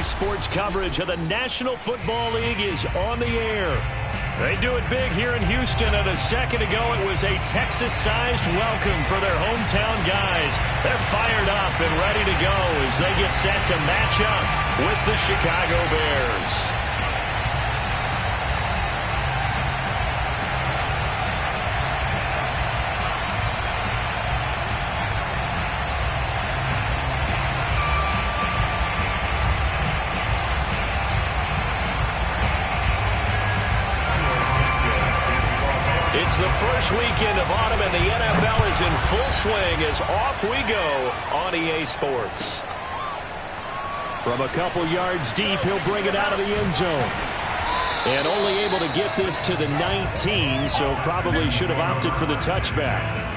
Sports coverage of the National Football League is on the air. They do it big here in Houston, and a second ago it was a Texas-sized welcome for their hometown guys. They're fired up and ready to go as they get set to match up with the Chicago Bears. It's the first weekend of autumn, and the NFL is in full swing as off we go on EA Sports. From a couple yards deep, he'll bring it out of the end zone. And only able to get this to the 19, so probably should have opted for the touchback.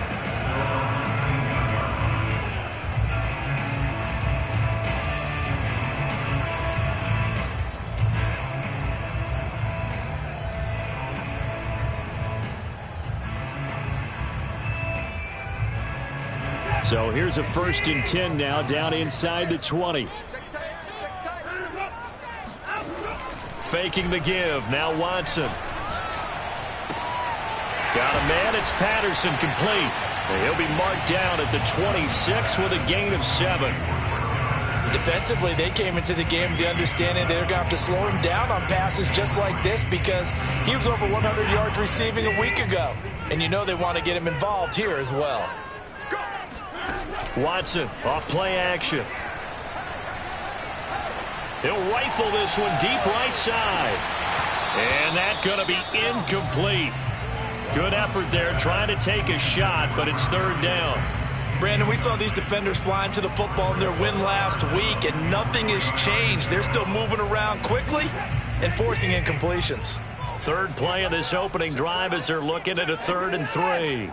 So here's a 1st and 10 now, down inside the 20. Faking the give, now Watson. Got a man, it's Patterson, complete. And he'll be marked down at the 26 with a gain of 7. Defensively, they came into the game with the understanding they're going to have to slow him down on passes just like this because he was over 100 yards receiving a week ago. And you know they want to get him involved here as well. Watson off play action. He'll rifle this one deep right side. And that's going to be incomplete. Good effort there trying to take a shot, but it's 3rd down. Brandon, we saw these defenders flying to the football in their win last week, and nothing has changed. They're still moving around quickly and forcing incompletions. 3rd play of this opening drive as they're looking at a 3rd and 3.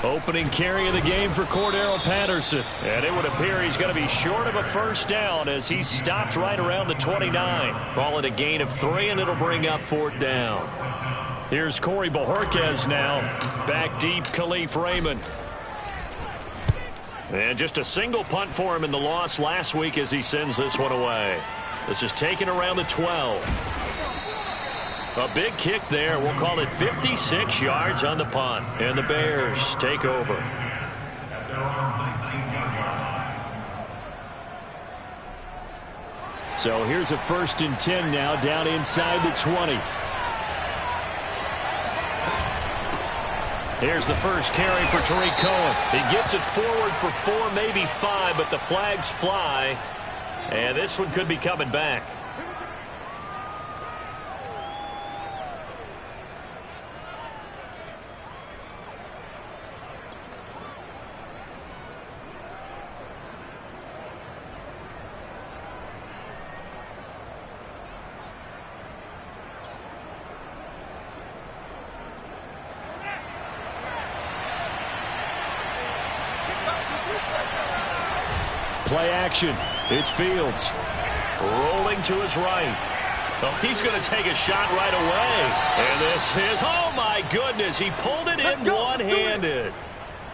Opening carry of the game for Cordero Patterson. And it would appear he's going to be short of a 1st down as he stopped right around the 29. Call it a gain of 3, and it'll bring up 4th down. Here's Corey Bojorquez now. Back deep, Khalif Raymond. And just a single punt for him in the loss last week as he sends this one away. This is taken around the 12. A big kick there. We'll call it 56 yards on the punt. And the Bears take over. So here's a 1st and 10 now, down inside the 20. Here's the first carry for Tariq Cohen. He gets it forward for 4, maybe 5, but the flags fly. And this one could be coming back. Play action. It's Fields. Rolling to his right. Oh, he's going to take a shot right away. And this is, oh my goodness, he pulled it in one-handed.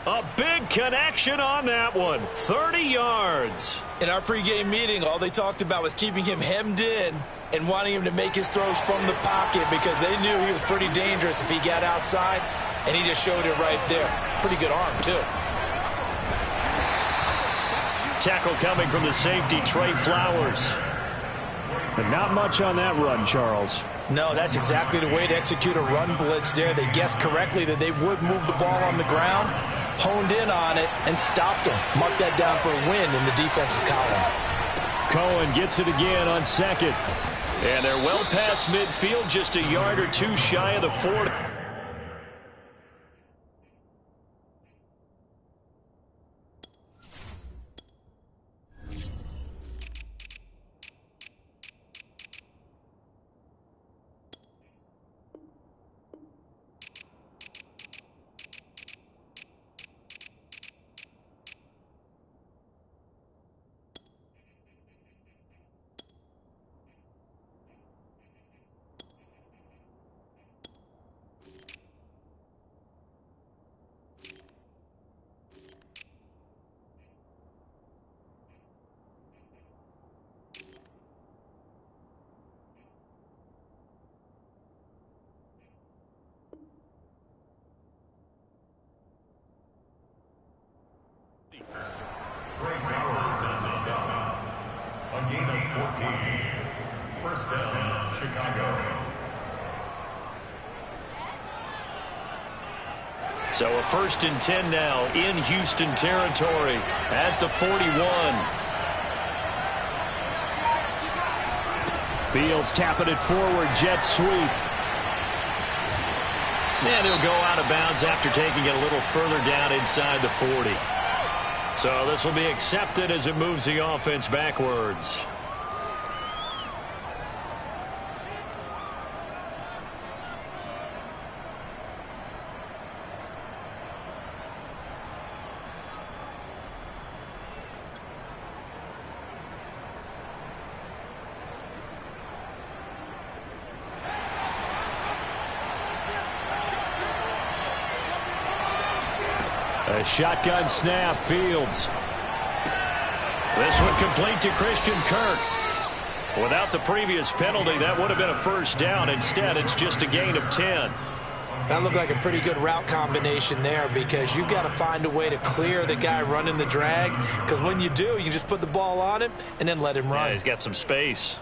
A big connection on that one. 30 yards. In our pregame meeting, all they talked about was keeping him hemmed in and wanting him to make his throws from the pocket because they knew he was pretty dangerous if he got outside, and he just showed it right there. Pretty good arm, too. Tackle coming from the safety, Trey Flowers. And not much on that run, Charles. No, that's exactly the way to execute a run blitz there. They guessed correctly that they would move the ball on the ground, honed in on it, and stopped him. Marked that down for a win in the defense's column. Cohen gets it again on 2nd. And they're well past midfield, just a yard or 2 shy of the 40. gain of 14. First down, Chicago. So a 1st and 10 now in Houston territory at the 41. Fields tapping it forward, jet sweep. And he'll go out of bounds after taking it a little further down inside the 40. So this will be accepted as it moves the offense backwards. A shotgun snap, Fields. This one complete to Christian Kirk. Without the previous penalty, that would have been a first down. Instead, it's just a gain of 10. That looked like a pretty good route combination there because you've got to find a way to clear the guy running the drag, because when you do, you just put the ball on him and then let him run. Yeah, he's got some space.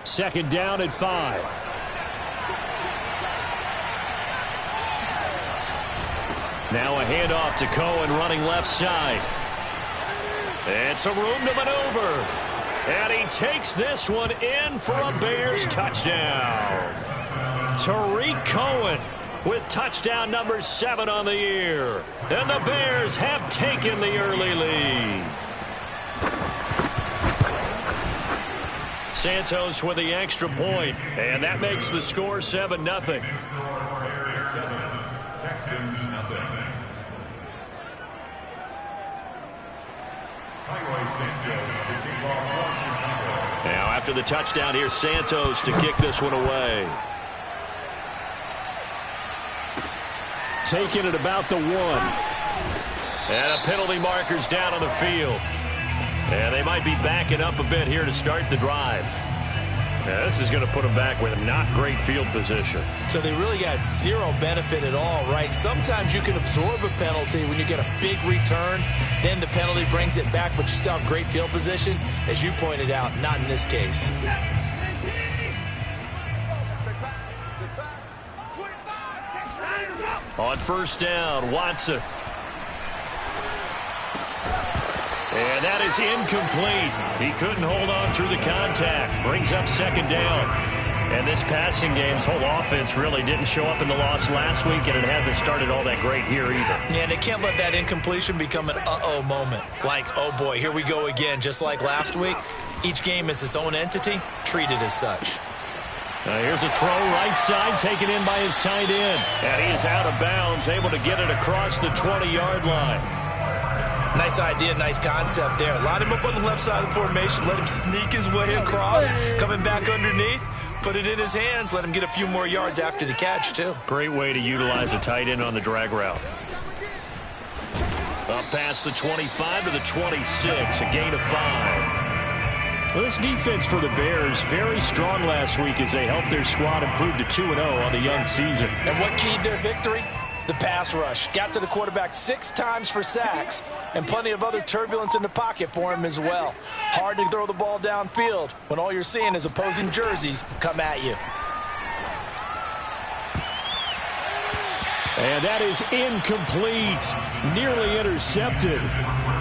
Second down at 5. Now a handoff to Cohen running left side. It's a room to maneuver. And he takes this one in for a Bears touchdown. Tariq Cohen with touchdown number 7 on the year. And the Bears have taken the early lead. Santos with the extra point, and that makes the score 7-0. Bears 7, Texans 0. Now after the touchdown, here's Santos to kick this one away. Taking it about the 1. And a penalty marker's down on the field. And they might be backing up a bit here to start the drive. Now, this is going to put them back with not great field position. So they really got zero benefit at all, right? Sometimes you can absorb a penalty when you get a big return. Then the penalty brings it back, but you still have great field position. As you pointed out, not in this case. On first down, Watson. And that is incomplete. He couldn't hold on through the contact. Brings up second down. And this passing game's whole offense really didn't show up in the loss last week, and it hasn't started all that great here either. Yeah, and they can't let that incompletion become an uh-oh moment. Like, oh boy, here we go again. Just like last week, each game is its own entity, treated as such. Here's a throw right side, taken in by his tight end. And he is out of bounds, able to get it across the 20-yard line. Nice idea, nice concept there. Line him up on the left side of the formation. Let him sneak his way across. Coming back underneath. Put it in his hands. Let him get a few more yards after the catch, too. Great way to utilize a tight end on the drag route. Up past the 25 to the 26. A gain of 5. Well, this defense for the Bears, very strong last week as they helped their squad improve to 2-0 on the young season. And what keyed their victory? The pass rush. Got to the quarterback 6 times for sacks, and plenty of other turbulence in the pocket for him as well. Hard to throw the ball downfield when all you're seeing is opposing jerseys come at you. And that is incomplete. Nearly intercepted.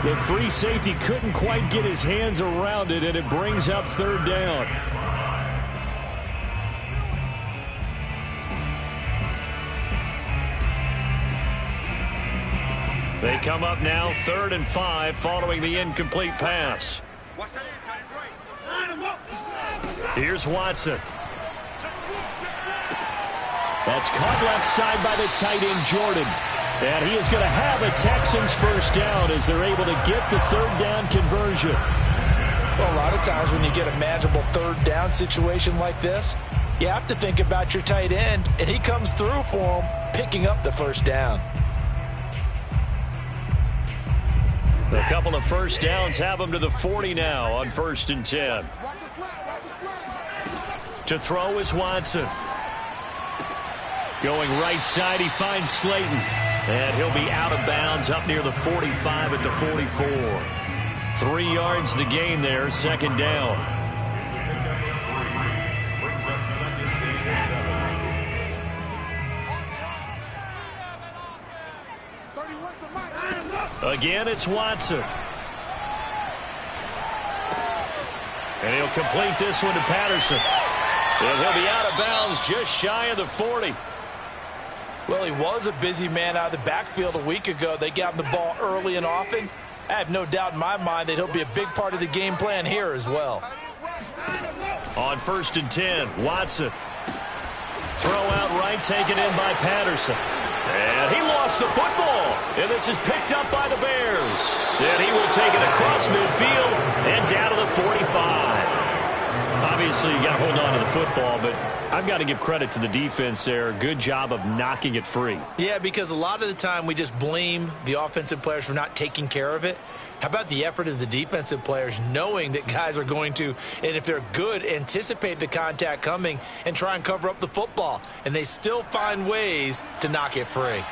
The free safety couldn't quite get his hands around it, and it brings up third down. They come up now 3rd and 5 following the incomplete pass. Here's Watson. That's caught left side by the tight end, Jordan. And he is going to have a Texans first down as they're able to get the third down conversion. Well, a lot of times when you get a manageable third down situation like this, you have to think about your tight end, and he comes through for him, picking up the first down. A couple of first downs have them to the 40 now on 1st and 10. To throw is Watson. Going right side, he finds Slayton. And he'll be out of bounds up near the 45 at the 44. 3 yards the gain there, second down. It's a pickup of 3. Brings up second and 7. Again, it's Watson. And he'll complete this one to Patterson. And he'll be out of bounds just shy of the 40. Well, he was a busy man out of the backfield a week ago. They got him the ball early and often. I have no doubt in my mind that he'll be a big part of the game plan here as well. On 1st and 10, Watson. Throw out right, taken in by Patterson. And he lost the football. And this is picked up by the Bears. And he will take it across midfield and down to the 45. Obviously, you got to hold on to the football, but I've got to give credit to the defense there. Good job of knocking it free. Yeah, because a lot of the time we just blame the offensive players for not taking care of it. How about the effort of the defensive players knowing that guys are going to, and if they're good, anticipate the contact coming and try and cover up the football. And they still find ways to knock it free.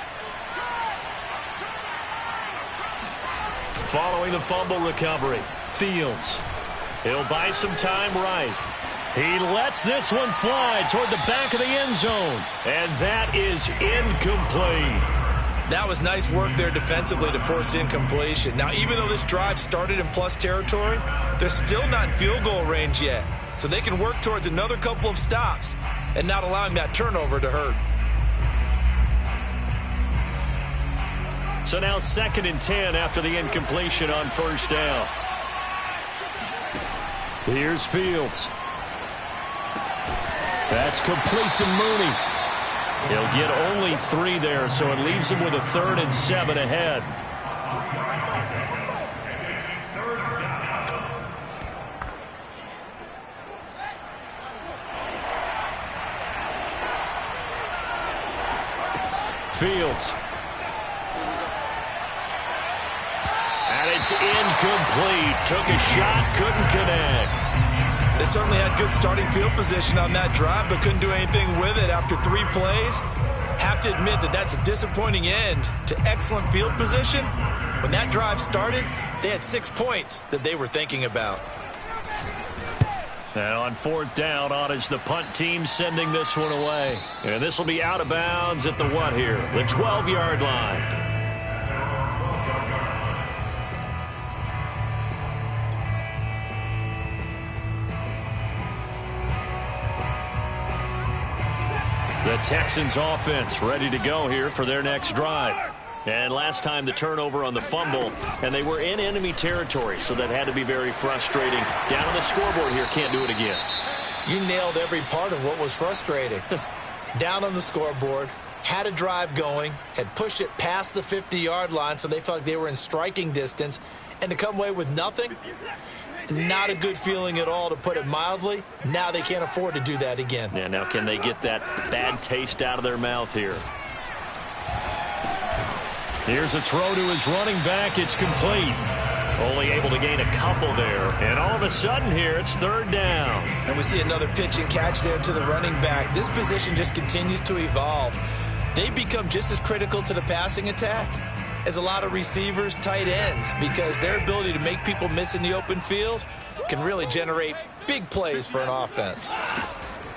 Following the fumble recovery, Fields. He'll buy some time right. He lets this one fly toward the back of the end zone. And that is incomplete. That was nice work there defensively to force incompletion. Now, even though this drive started in plus territory, they're still not in field goal range yet. So they can work towards another couple of stops and not allowing that turnover to hurt. So now 2nd and 10 after the incompletion on 1st down. Here's Fields. That's complete to Mooney. He'll get only 3 there, so it leaves him with a 3rd and 7 ahead. Fields. And it's incomplete. Took a shot, couldn't connect. They certainly had good starting field position on that drive, but couldn't do anything with it after 3 plays. Have to admit that that's a disappointing end to excellent field position. When that drive started, they had 6 points that they were thinking about. And on 4th down, on is the punt team sending this one away. And this will be out of bounds at the what here? The 12-yard line. The Texans offense ready to go here for their next drive. And last time the turnover on the fumble, and they were in enemy territory, so that had to be very frustrating. Down on the scoreboard here, can't do it again. You nailed every part of what was frustrating. Down on the scoreboard, had a drive going, had pushed it past the 50-yard line, so they felt like they were in striking distance, and to come away with nothing, not a good feeling at all, to put it mildly. Now they can't afford to do that again. Yeah, now can they get that bad taste out of their mouth here? Here's a throw to his running back. It's complete. Only able to gain a couple there. And all of a sudden here, it's 3rd down. And we see another pitch and catch there to the running back. This position just continues to evolve. They become just as critical to the passing attack as a lot of receivers, tight ends, because their ability to make people miss in the open field can really generate big plays for an offense.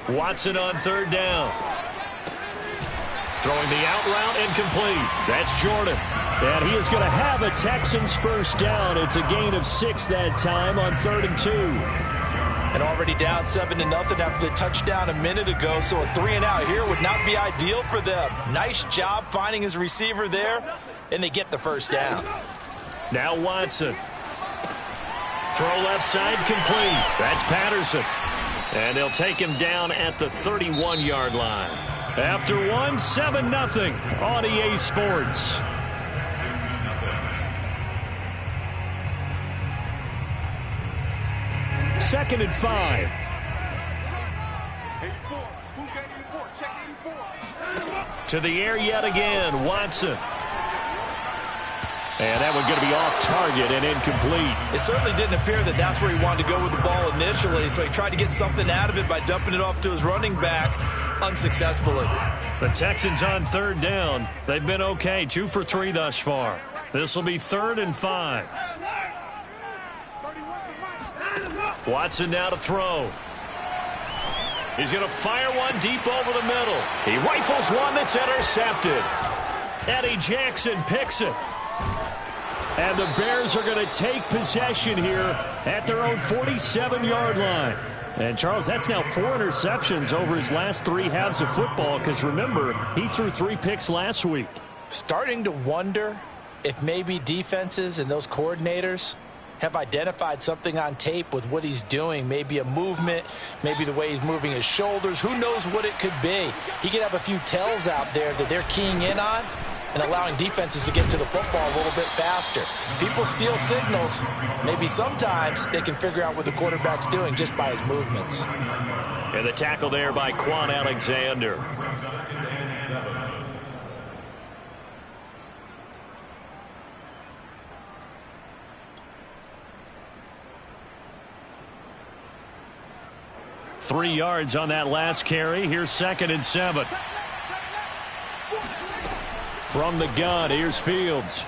Watson on 3rd down. Throwing the out route incomplete. That's Jordan. And he is going to have a Texans 1st down. It's a gain of 6 that time on 3rd and 2. And already down 7-0 after the touchdown a minute ago, so a 3-and-out here would not be ideal for them. Nice job finding his receiver there, and they get the 1st down. Now Watson. Throw left side complete. That's Patterson. And they'll take him down at the 31-yard line. After 7-0 on EA Sports. Second and 5. 84. Who's got 84? Check 84. To the air yet again, Watson. And that one going to be off target and incomplete. It certainly didn't appear that that's where he wanted to go with the ball initially, so he tried to get something out of it by dumping it off to his running back unsuccessfully. The Texans on third down. They've been okay, 2 for 3 thus far. This will be 3rd and 5. Watson now to throw. He's going to fire one deep over the middle. He rifles one that's intercepted. Eddie Jackson picks it. And the Bears are going to take possession here at their own 47-yard line. And, Charles, that's now 4 interceptions over his last 3 halves of football because, remember, he threw 3 picks last week. Starting to wonder if maybe defenses and those coordinators have identified something on tape with what he's doing. Maybe a movement, maybe the way he's moving his shoulders. Who knows what it could be? He could have a few tells out there that they're keying in on and allowing defenses to get to the football a little bit faster. People steal signals. Maybe sometimes they can figure out what the quarterback's doing just by his movements. And the tackle there by Quan Alexander. Three yards on that last carry. Here's 2nd and 7. From the gun, here's Fields.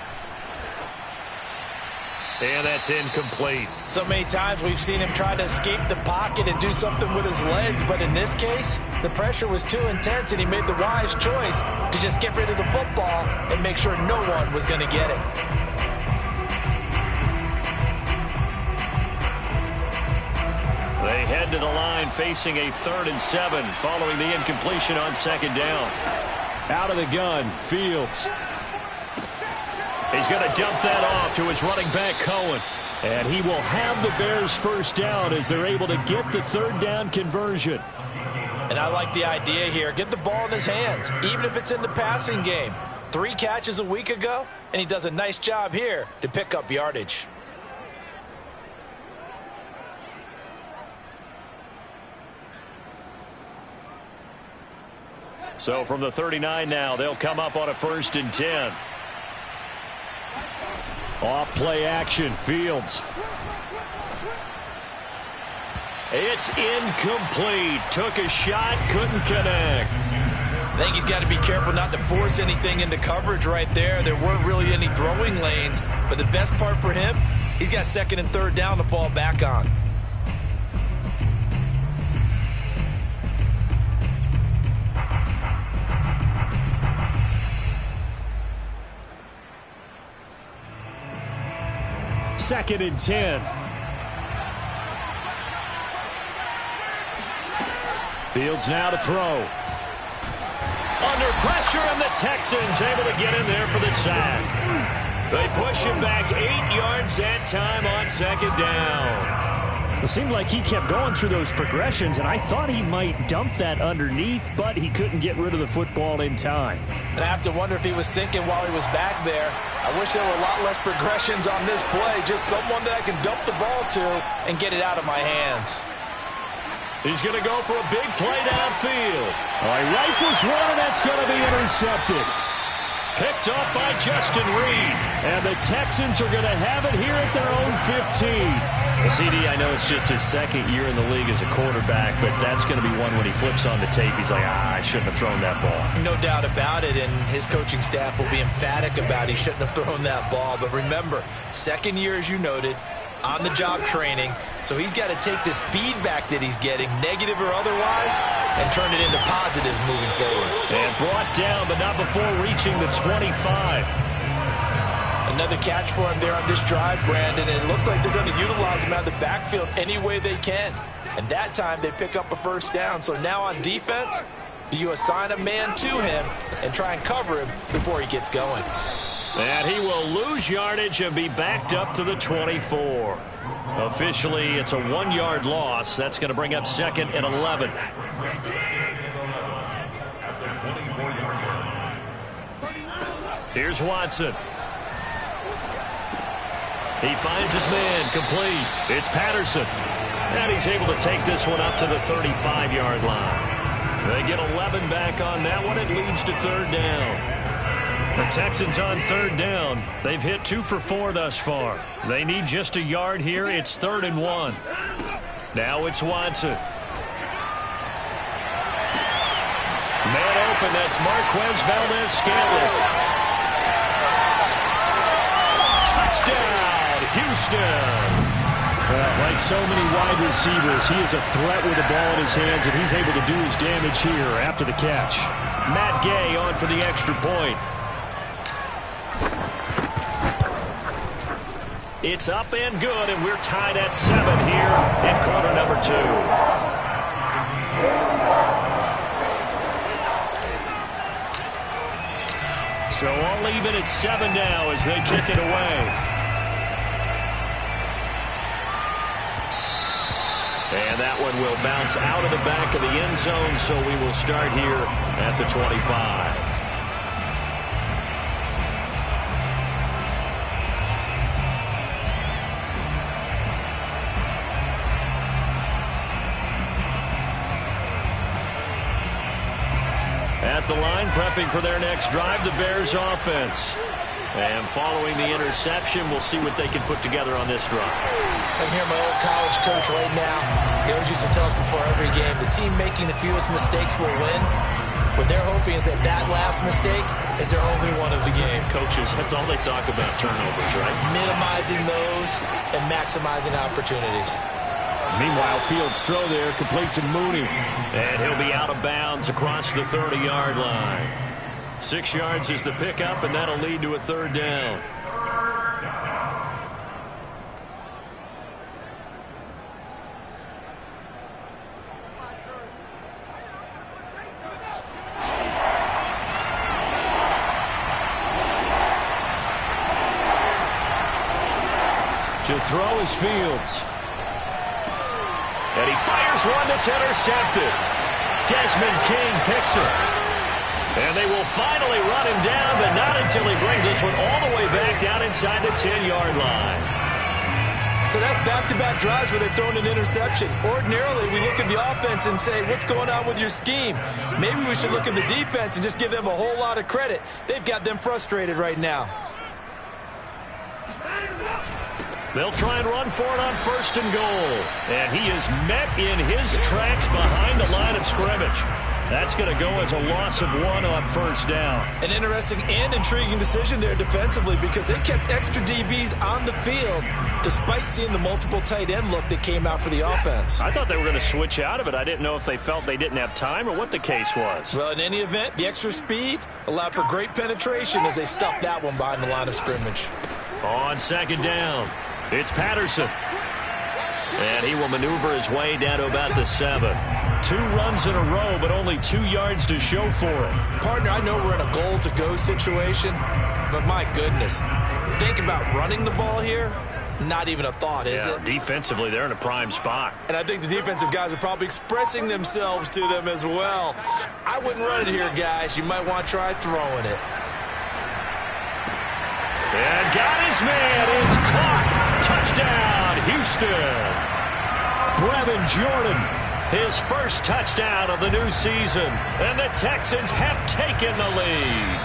And that's incomplete. So many times we've seen him try to escape the pocket and do something with his legs, but in this case, the pressure was too intense and he made the wise choice to just get rid of the football and make sure no one was going to get it. They head to the line facing a 3rd and 7 following the incompletion on 2nd down. Out of the gun, Fields. He's going to dump that off to his running back, Cohen. And he will have the Bears first down as they're able to get the 3rd down conversion. And I like the idea here. Get the ball in his hands, even if it's in the passing game. 3 catches a week ago, and he does a nice job here to pick up yardage. So from the 39 now, they'll come up on a 1st and 10. Off play action, Fields. It's incomplete. Took a shot, couldn't connect. I think he's got to be careful not to force anything into coverage right there. There weren't really any throwing lanes, but the best part for him, he's got 2nd and 3rd down to fall back on. Second and 10. Fields now to throw. Under pressure, and the Texans able to get in there for the sack. They push him back 8 yards that time on 2nd down. It seemed like he kept going through those progressions, and I thought he might dump that underneath, but he couldn't get rid of the football in time. And I have to wonder if he was thinking while he was back there, I wish there were a lot less progressions on this play, just someone that I can dump the ball to and get it out of my hands. He's going to go for a big play downfield. He rifles one, and that's going to be intercepted. Picked up by Justin Reed. And the Texans are going to have it here at their own 15. CD, I know it's just his 2nd year in the league as a quarterback, but that's going to be one when he flips on the tape, he's like, I shouldn't have thrown that ball. No doubt about it, and his coaching staff will be emphatic about he shouldn't have thrown that ball. But remember, 2nd year, as you noted, on-the-job training, so he's got to take this feedback that he's getting, negative or otherwise, and turn it into positives moving forward. And brought down, but not before reaching the 25. Another catch for him there on this drive, Brandon, and it looks like they're going to utilize him out of the backfield any way they can. And that time they pick up a 1st down. So now on defense, do you assign a man to him and try and cover him before he gets going? And he will lose yardage and be backed up to the 24. Officially, it's a 1-yard loss. That's going to bring up 2nd and 11. Here's Watson. He finds his man, complete. It's Patterson. And he's able to take this one up to the 35-yard line. They get 11 back on that one. It leads to 3rd down. The Texans on third down. They've hit 2 for 4 thus far. They need just a yard here. It's 3rd and 1. Now it's Watson. Man open, that's Marquez Valdez-Scantling. Touchdown, Houston. Well, like so many wide receivers, he is a threat with the ball in his hands, and he's able to do his damage here after the catch. Matt Gay on for the extra point. It's up and good, and we're tied at 7 here in quarter number 2. So all even at 7 now as they kick it away. And that one will bounce out of the back of the end zone, so we will start here at the 25. At the line, prepping for their next drive, the Bears offense. And following the interception, we'll see what they can put together on this drive. I hear my old college coach right now. He always used to tell us before every game, the team making the fewest mistakes will win. What they're hoping is that that last mistake is their only one of the game. Coaches, that's all they talk about, turnovers, right? Minimizing those and maximizing opportunities. Meanwhile, Fields' throw there, complete to Mooney. And he'll be out of bounds across the 30-yard line. 6 yards is the pickup, and that'll lead to a 3rd down. To throw is Fields. And he fires one that's intercepted. Desmond King picks it. And they will finally run him down, but not until he brings this one all the way back down inside the 10-yard line. So that's back-to-back drives where they've thrown an interception. Ordinarily, we look at the offense and say, what's going on with your scheme? Maybe we should look at the defense and just give them a whole lot of credit. They've got them frustrated right now. They'll try and run for it on 1st and goal. And he is met in his tracks behind the line of scrimmage. That's going to go as a loss of 1 on 1st down. An interesting and intriguing decision there defensively because they kept extra DBs on the field despite seeing the multiple tight end look that came out for the offense. I thought they were going to switch out of it. I didn't know if they felt they didn't have time or what the case was. Well, in any event, the extra speed allowed for great penetration as they stuffed that one behind the line of scrimmage. On 2nd down, it's Patterson. And he will maneuver his way down to about the 7. 2 runs in a row, but only 2 yards to show for it. Partner, I know we're in a goal-to-go situation, but my goodness. Think about running the ball here. Not even a thought, is it? Defensively, they're in a prime spot. And I think the defensive guys are probably expressing themselves to them as well. I wouldn't run it here, guys. You might want to try throwing it. And got his man. It's caught. Touchdown, Houston. Brevin Jordan, his first touchdown of the new season. And the Texans have taken the lead.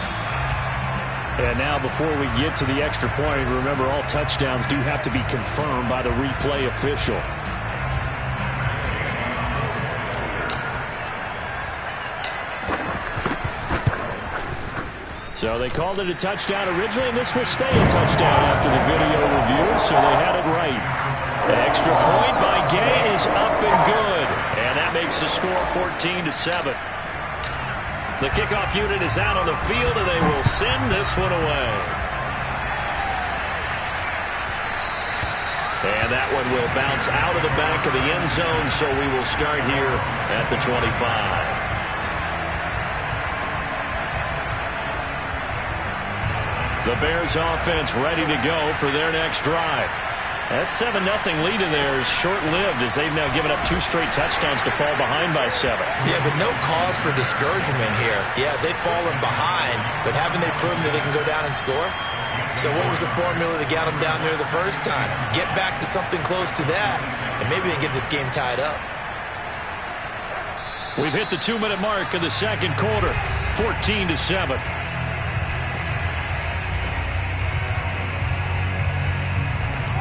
And now before we get to the extra point, remember all touchdowns do have to be confirmed by the replay official. So they called it a touchdown originally, and this will stay a touchdown after the video review, so they had it right. The extra point by Gay is up and good, and that makes the score 14-7. The kickoff unit is out on the field, and they will send this one away. And that one will bounce out of the back of the end zone, so we will start here at the 25. The Bears offense ready to go for their next drive. That 7-0 lead in there is short-lived as they've now given up 2 straight touchdowns to fall behind by 7. Yeah, but no cause for discouragement here. Yeah, they've fallen behind, but haven't they proven that they can go down and score? So what was the formula that got them down there the first time? Get back to something close to that, and maybe they get this game tied up. We've hit the 2-minute mark of the second quarter, 14-7.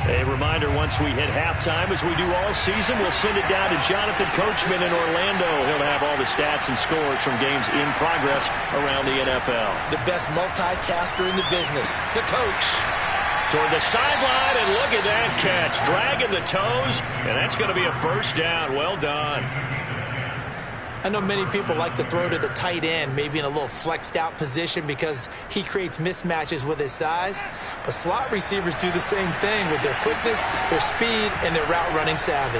A reminder, once we hit halftime, as we do all season, we'll send it down to Jonathan Coachman in Orlando. He'll have all the stats and scores from games in progress around the NFL. The best multitasker in the business, the coach. Toward the sideline, and look at that catch. Dragging the toes, and that's going to be a first down. Well done. I know many people like to throw to the tight end, maybe in a little flexed out position because he creates mismatches with his size. But slot receivers do the same thing with their quickness, their speed, and their route running savvy.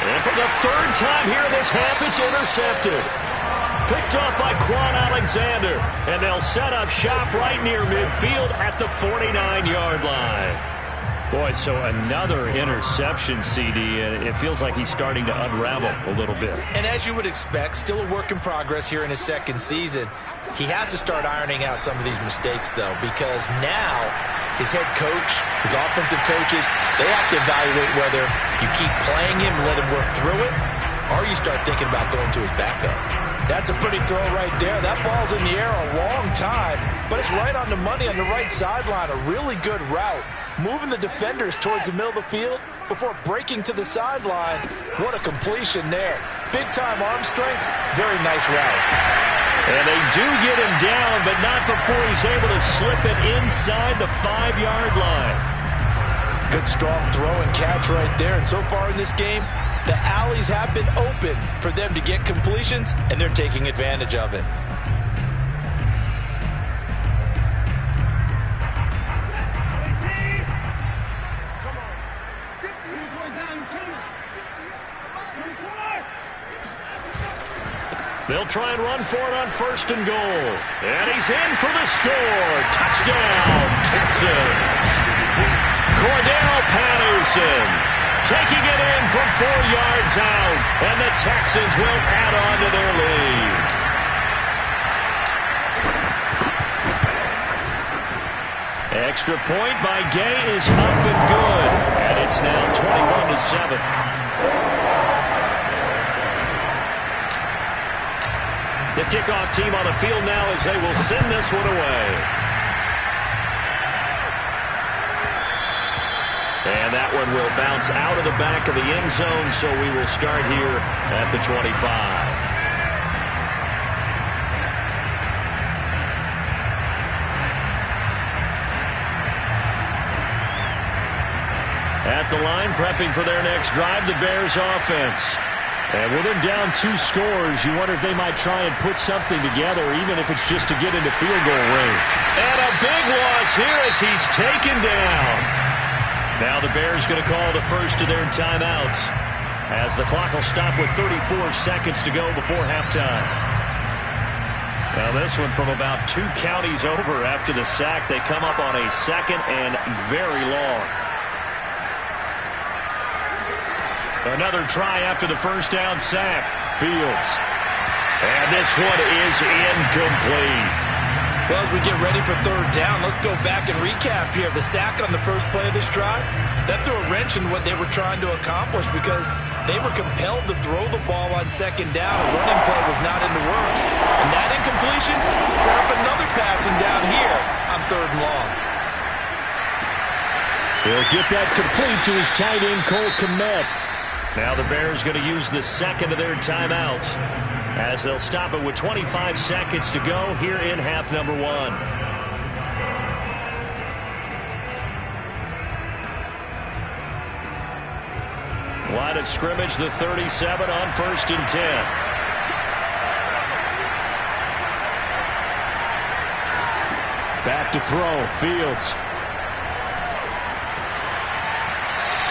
And for the third time here in this half, it's intercepted. Picked off by Quan Alexander. And they'll set up shop right near midfield at the 49-yard line. Boy, so another interception, CD, and it feels like he's starting to unravel a little bit. And as you would expect, still a work in progress here in his second season. He has to start ironing out some of these mistakes, though, because now his head coach, his offensive coaches, they have to evaluate whether you keep playing him and let him work through it, or you start thinking about going to his backup. That's a pretty throw right there. That ball's in the air a long time, but it's right on the money on the right sideline. A really good route, moving the defenders towards the middle of the field before breaking to the sideline. What a completion there. Big-time arm strength, very nice route. And they do get him down, but not before he's able to slip it inside the 5-yard line. Good strong throw and catch right there. And so far in this game, the alleys have been open for them to get completions, and they're taking advantage of it. They'll try and run for it on 1st and goal. And he's in for the score. Touchdown, Texans. Cordell Patterson taking it in from 4 yards out. And the Texans will add on to their lead. Extra point by Gay is up and good. And it's now 21-7. The kickoff team on the field now as they will send this one away. And that one will bounce out of the back of the end zone, so we will start here at the 25. At the line, prepping for their next drive, the Bears offense. And with them down 2 scores, you wonder if they might try and put something together, even if it's just to get into field goal range. And a big loss here as he's taken down. Now the Bears going to call the first of their timeouts, as the clock will stop with 34 seconds to go before halftime. Now this one from about 2 counties over after the sack. They come up on a 2nd and very long. Another try after the first down sack. Fields. And this one is incomplete. Well, as we get ready for 3rd down, let's go back and recap here. The sack on the first play of this drive, that threw a wrench in what they were trying to accomplish because they were compelled to throw the ball on 2nd down. A running play was not in the works. And that incompletion set up another passing down here on 3rd and long. He'll get that complete to his tight end, Cole Kmet. Now the Bears going to use the 2nd of their timeouts as they'll stop it with 25 seconds to go here in half number 1. Line of scrimmage, the 37 on 1st and 10. Back to throw, Fields.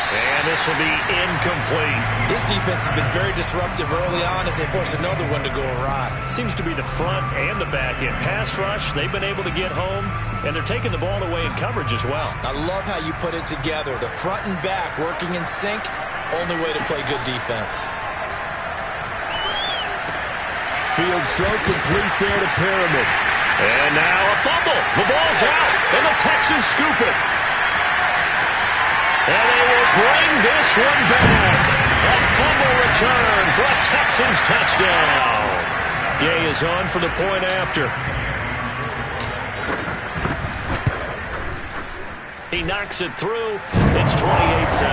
And this will be incomplete. This defense has been very disruptive early on as they force another one to go awry. Seems to be the front and the back end. Pass rush, they've been able to get home, and they're taking the ball away in coverage as well. I love how you put it together. The front and back working in sync, only way to play good defense. Fields throw complete there to Pyramid. And now a fumble. The ball's out, and the Texans scoop it. And they will bring this one back. A fumble return for a Texans touchdown. Gay is on for the point after. He knocks it through. It's 28-7.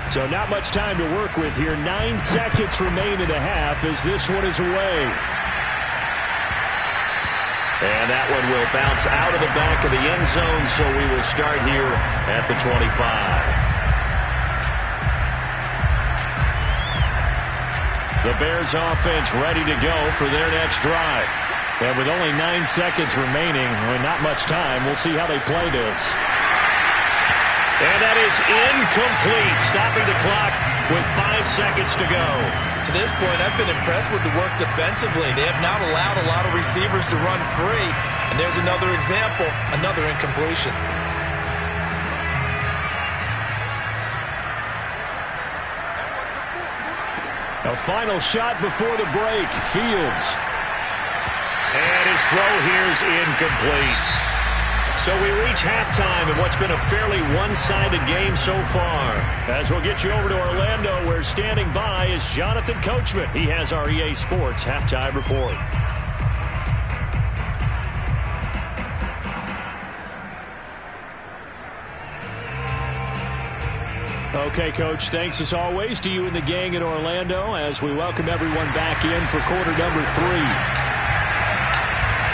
So not much time to work with here. 9 seconds remain in the half as this one is away. And that one will bounce out of the back of the end zone, so we will start here at the 25. The Bears offense ready to go for their next drive. And with only 9 seconds remaining and not much time, we'll see how they play this. And that is incomplete, stopping the clock with 5 seconds to go. To this point, I've been impressed with the work defensively. They have not allowed a lot of receivers to run free. And there's another example, another incompletion. A final shot before the break. Fields. And his throw here is incomplete. So we reach halftime in what's been a fairly one-sided game so far. As we'll get you over to Orlando, where standing by is Jonathan Coachman. He has our EA Sports halftime report. Okay, Coach, thanks as always to you and the gang in Orlando as we welcome everyone back in for quarter number 3.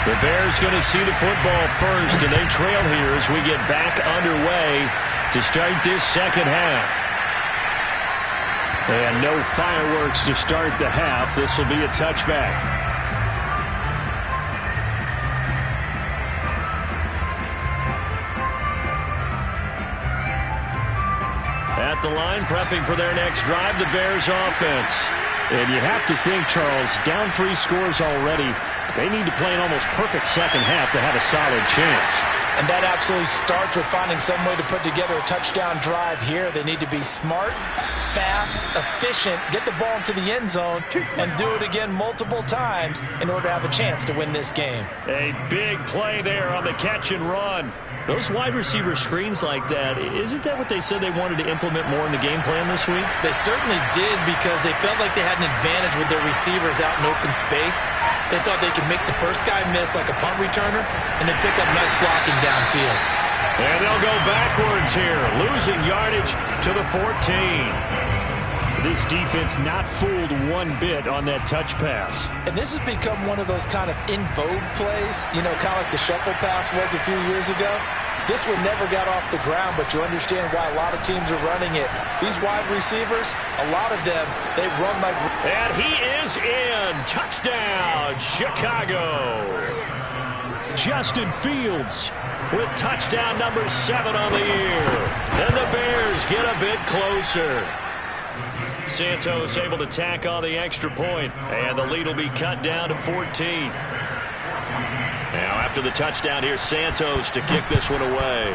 The Bears going to see the football first, and they trail here as we get back underway to start this second half. And no fireworks to start the half. This will be a touchback. At the line, prepping for their next drive, the Bears offense. And you have to think, Charles, down 3 scores already. They need to play an almost perfect second half to have a solid chance. And that absolutely starts with finding some way to put together a touchdown drive here. They need to be smart, fast, efficient, get the ball into the end zone, and do it again multiple times in order to have a chance to win this game. A big play there on the catch and run. Those wide receiver screens like that, isn't that what they said they wanted to implement more in the game plan this week? They certainly did, because they felt like they had an advantage with their receivers out in open space. They thought they could make the first guy miss like a punt returner and then pick up nice blocking downfield. And they'll go backwards here, losing yardage to the 14. This defense not fooled one bit on that touch pass. And this has become one of those kind of in vogue plays, you know, kind of like the shuffle pass was a few years ago. This one never got off the ground, but you understand why a lot of teams are running it. These wide receivers, a lot of them, they run like... And he is in. Touchdown, Chicago. Justin Fields with touchdown number 7 on the year. And the Bears get a bit closer. Santos able to tack on the extra point, and the lead will be cut down to 14. Now after the touchdown, here's Santos to kick this one away.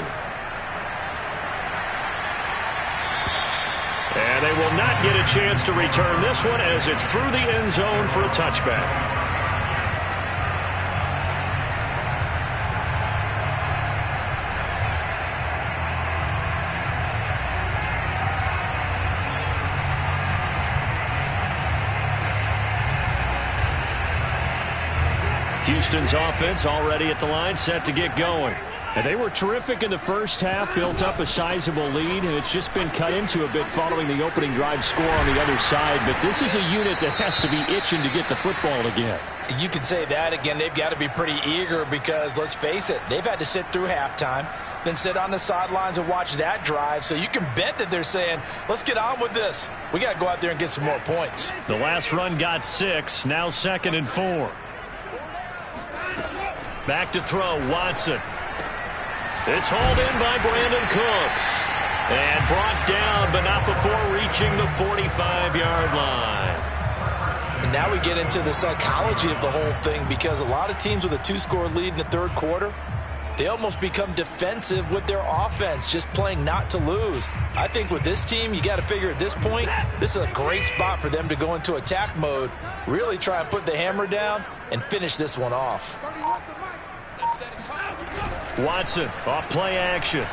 And they will not get a chance to return this one as it's through the end zone for a touchback. Houston's offense already at the line, set to get going. And they were terrific in the first half, built up a sizable lead, and it's just been cut into a bit following the opening drive score on the other side. But this is a unit that has to be itching to get the football again. You could say that again. They've got to be pretty eager because, let's face it, they've had to sit through halftime, then sit on the sidelines and watch that drive. So you can bet that they're saying, let's get on with this. We got to go out there and get some more points. The last run got 6, now 2nd and 4. Back to throw, Watson. It's hauled in by Brandon Cooks. And brought down, but not before reaching the 45-yard line. And now we get into the psychology of the whole thing, because a lot of teams with a 2-score lead in the third quarter, they almost become defensive with their offense, just playing not to lose. I think with this team, you got to figure at this point, this is a great spot for them to go into attack mode, really try and put the hammer down and finish this one off. Watson off play action.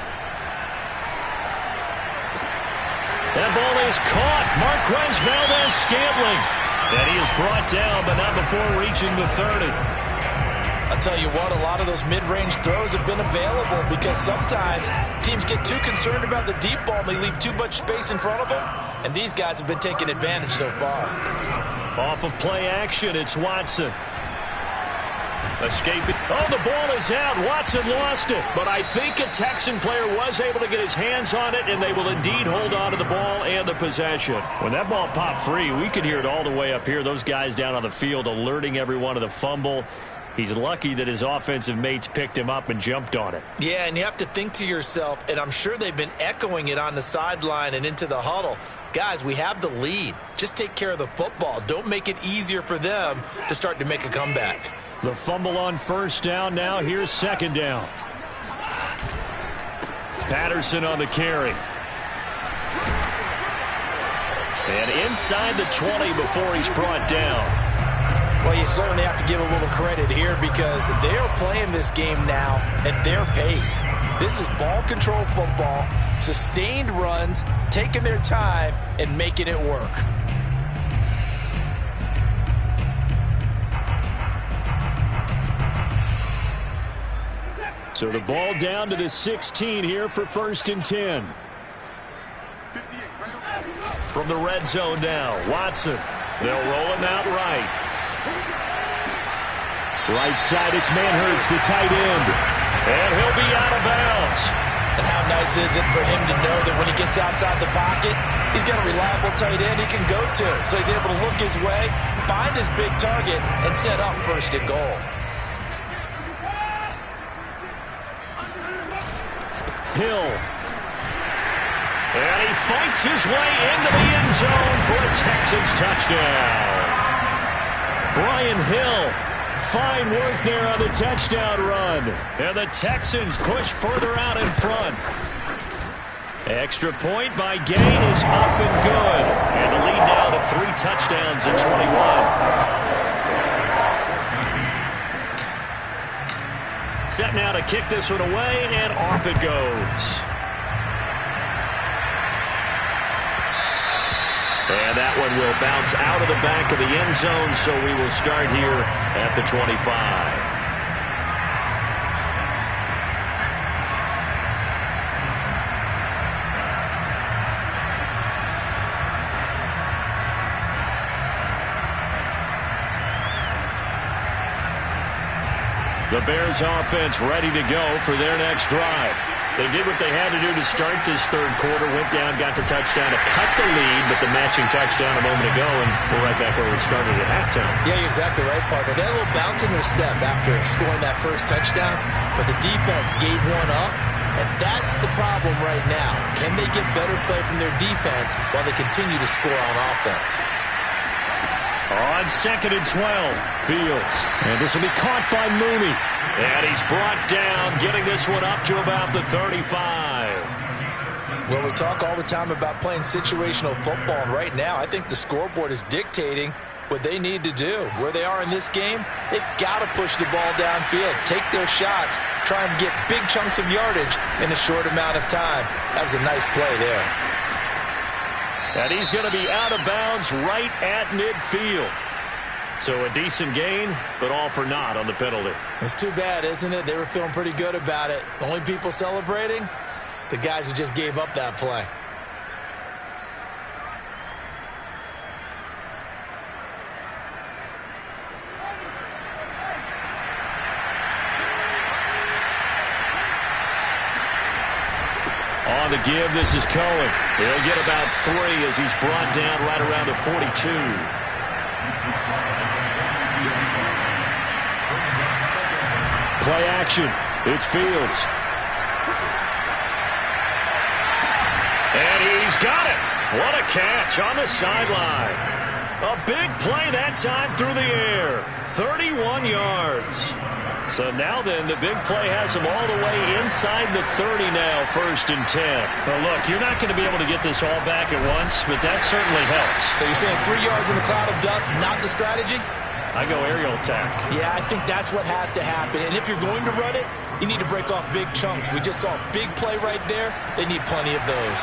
That ball is is caught. Marquez Valdez-Scantling. And he is brought down, but not before reaching the 30. I'll tell you what, a lot of those mid-range throws have been available because sometimes teams get too concerned about the deep ball and they leave too much space in front of them. And these guys have been taking advantage so far. Off of play action, it's Watson. Escaping. Oh, the ball is out. Watson lost it. But I think a Texan player was able to get his hands on it, and they will indeed hold on to the ball and the possession. When that ball popped free, we could hear it all the way up here. Those guys down on the field alerting everyone of the fumble. He's lucky that his offensive mates picked him up and jumped on it. Yeah, and you have to think to yourself, and I'm sure they've been echoing it on the sideline and into the huddle. Guys, we have the lead. Just take care of the football. Don't make it easier for them to start to make a comeback. The fumble on first down now. Here's second down. Patterson on the carry. And inside the 20 before he's brought down. Well, you certainly have to give a little credit here because they are playing this game now at their pace. This is ball control football, sustained runs, taking their time, and making it work. So the ball down to the 16 here for 1st and 10. From the red zone now, Watson. They'll roll him out right. Right side, it's Manhurts, the tight end. And he'll be out of bounds. And how nice is it for him to know that when he gets outside the pocket, he's got a reliable tight end he can go to. So he's able to look his way, find his big target, and set up 1st and goal. Hill. And he fights his way into the end zone for a Texans touchdown. Brian Hill. Fine work there on the touchdown run. And the Texans push further out in front. Extra point by Gain is up and good. And the lead now to 3 touchdowns in 21. Set now to kick this one away, and off it goes. And that one will bounce out of the back of the end zone, so we will start here at the 25. The Bears offense ready to go for their next drive. They did what they had to do to start this third quarter. Went down, got the touchdown to cut the lead, but the matching touchdown a moment ago, and we're right back where we started at halftime. Yeah, you're exactly right, partner. They had a little bounce in their step after scoring that first touchdown, but the defense gave one up, and that's the problem right now. Can they get better play from their defense while they continue to score on offense? On 2nd and 12, Fields. And this will be caught by Mooney. And he's brought down, getting this one up to about the 35. Well, we talk all the time about playing situational football, and right now I think the scoreboard is dictating what they need to do. Where they are in this game, they've got to push the ball downfield, take their shots, try and get big chunks of yardage in a short amount of time. That was a nice play there. And he's going to be out of bounds right at midfield. So a decent gain, but all for naught on the penalty. It's too bad, isn't it? They were feeling pretty good about it. The only people celebrating, the guys who just gave up that play. On the give, this is Cohen. He'll get about 3 as he's brought down right around the 42. Play action. It's Fields. And he's got it. What a catch on the sideline. A big play that time through the air. 31 yards. So now then, the big play has him all the way inside the 30 now, 1st and 10. Well, look, you're not going to be able to get this all back at once, but that certainly helps. So you're saying 3 yards in a cloud of dust, not the strategy? I go aerial attack. Yeah, I think that's what has to happen. And if you're going to run it, you need to break off big chunks. We just saw a big play right there. They need plenty of those.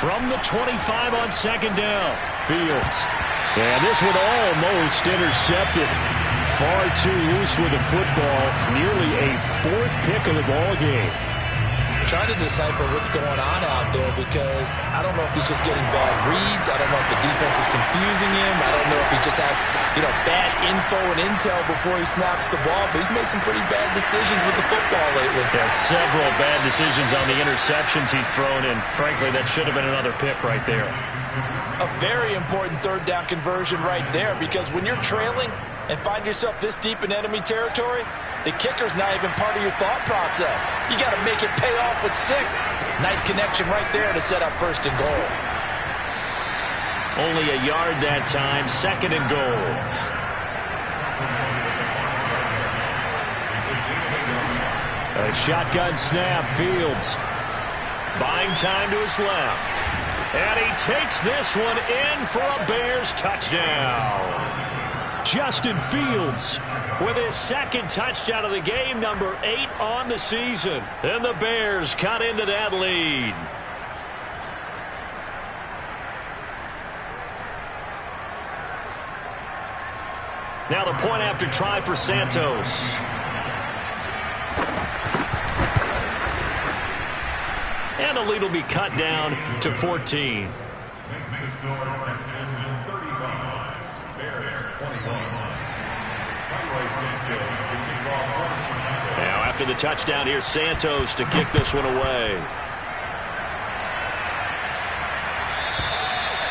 From the 25 on second down. Fields. And this one almost intercepted. Far too loose with the football. Nearly a fourth pick of the ball game. Trying to decipher what's going on out there because I don't know if he's just getting bad reads. I don't know if the defense is confusing him. I don't know if he just has, bad info and intel before he snaps the ball. But he's made some pretty bad decisions with the football lately. Yeah, several bad decisions on the interceptions he's thrown in. Frankly, that should have been another pick right there. A very important third down conversion right there because when you're trailing and find yourself this deep in enemy territory, the kicker's not even part of your thought process. You got to make it pay off with 6. Nice connection right there to set up first and goal. Only a yard that time, second and goal. A shotgun snap, Fields. Buying time to his left. And he takes this one in for a Bears touchdown. Justin Fields with his second touchdown of the game, number 8 on the season. And the Bears cut into that lead. Now the point after try for Santos. And the lead will be cut down to 14. Makes the score Texans 35, Bears 21. Now after the touchdown, here's Santos to kick this one away.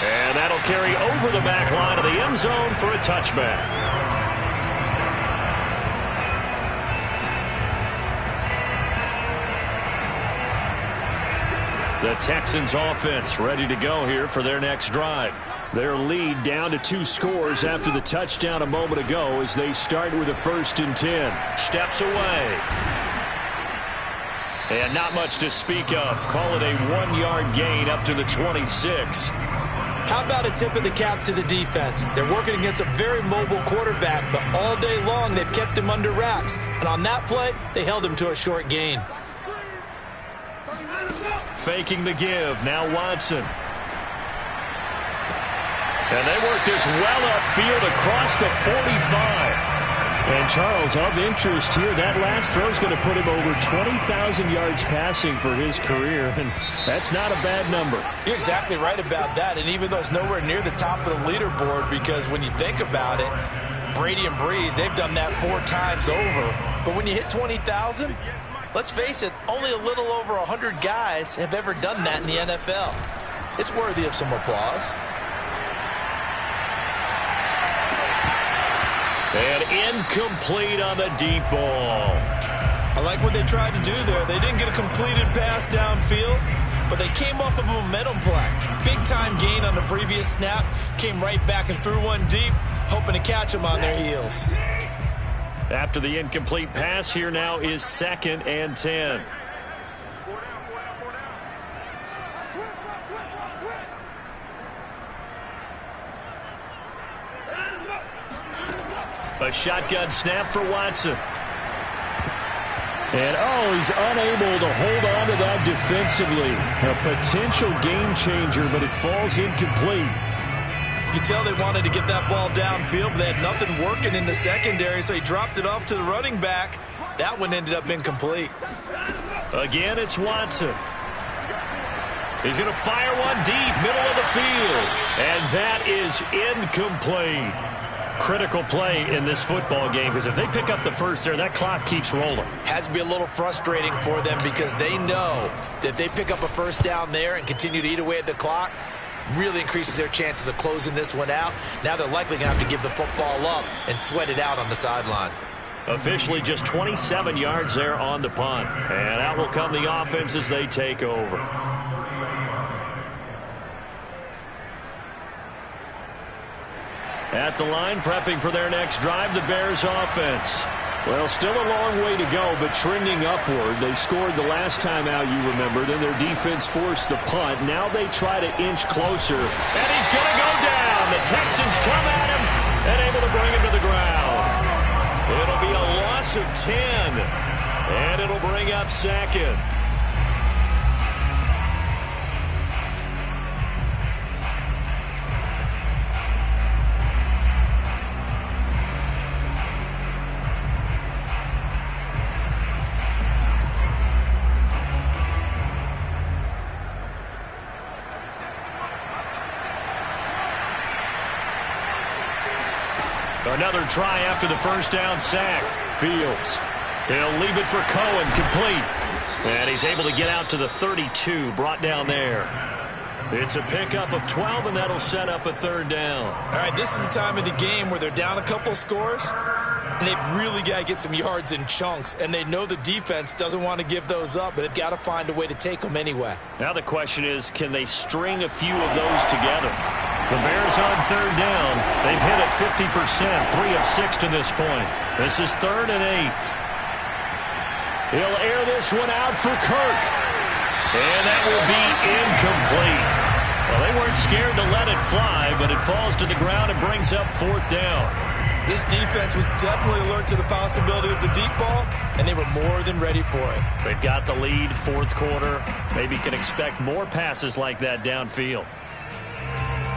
And that'll carry over the back line of the end zone for a touchback. The Texans offense ready to go here for their next drive. Their lead down to 2 scores after the touchdown a moment ago as they start with a 1st and 10. Steps away. And not much to speak of. Call it a 1-yard gain up to the 26. How about a tip of the cap to the defense? They're working against a very mobile quarterback, but all day long they've kept him under wraps. And on that play, they held him to a short gain. Faking the give. Now Watson. And they work this well upfield across the 45. And Charles, of interest here, that last throw is going to put him over 20,000 yards passing for his career. And that's not a bad number. You're exactly right about that. And even though it's nowhere near the top of the leaderboard, because when you think about it, Brady and Breeze, they've done that 4 times over. But when you hit 20,000, let's face it, only a little over 100 guys have ever done that in the NFL. It's worthy of some applause. And incomplete on the deep ball. I like what they tried to do there. They didn't get a completed pass downfield, but they came off of a momentum play. Big-time gain on the previous snap. Came right back and threw one deep, hoping to catch them on their heels. After the incomplete pass, here now is 2nd and 10. A shotgun snap for Watson. And, he's unable to hold on to that defensively. A potential game changer, but it falls incomplete. You can tell they wanted to get that ball downfield, but they had nothing working in the secondary, so he dropped it off to the running back. That one ended up incomplete. Again, it's Watson. He's going to fire one deep, middle of the field. And that is incomplete. Critical play in this football game, because if they pick up the first there, that clock keeps rolling. Has to be a little frustrating for them because they know that if they pick up a first down there and continue to eat away at the clock, really increases their chances of closing this one out. Now they're likely going to have to give the football up and sweat it out on the sideline. Officially just 27 yards there on the punt. And out will come the offense as they take over. At the line, prepping for their next drive, the Bears offense. Well, still a long way to go, but trending upward. They scored the last time out, you remember. Then their defense forced the punt. Now they try to inch closer. And he's going to go down. The Texans come at him and able to bring him to the ground. It'll be a loss of 10. And it'll bring up 2nd. Another try after the first down sack. Fields. He'll leave it for Cohen, complete. And he's able to get out to the 32, brought down there. It's a pickup of 12, and that'll set up a third down. All right, this is the time of the game where they're down a couple of scores, and they've really got to get some yards in chunks, and they know the defense doesn't want to give those up, but they've got to find a way to take them anyway. Now the question is, can they string a few of those together? The Bears on third down. They've hit it 50%, 3 of 6 to this point. This is 3rd and 8. He'll air this one out for Kirk. And that will be incomplete. Well, they weren't scared to let it fly, but it falls to the ground and brings up 4th down. This defense was definitely alert to the possibility of the deep ball, and they were more than ready for it. They've got the lead, 4th quarter. Maybe can expect more passes like that downfield.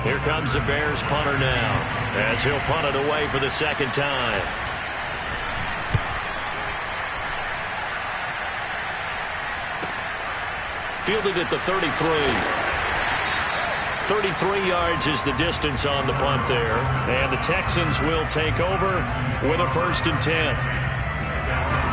Here comes the Bears punter now, as he'll punt it away for the second time. Fielded at the 33. 33 yards is the distance on the punt there. And the Texans will take over with a 1st and 10.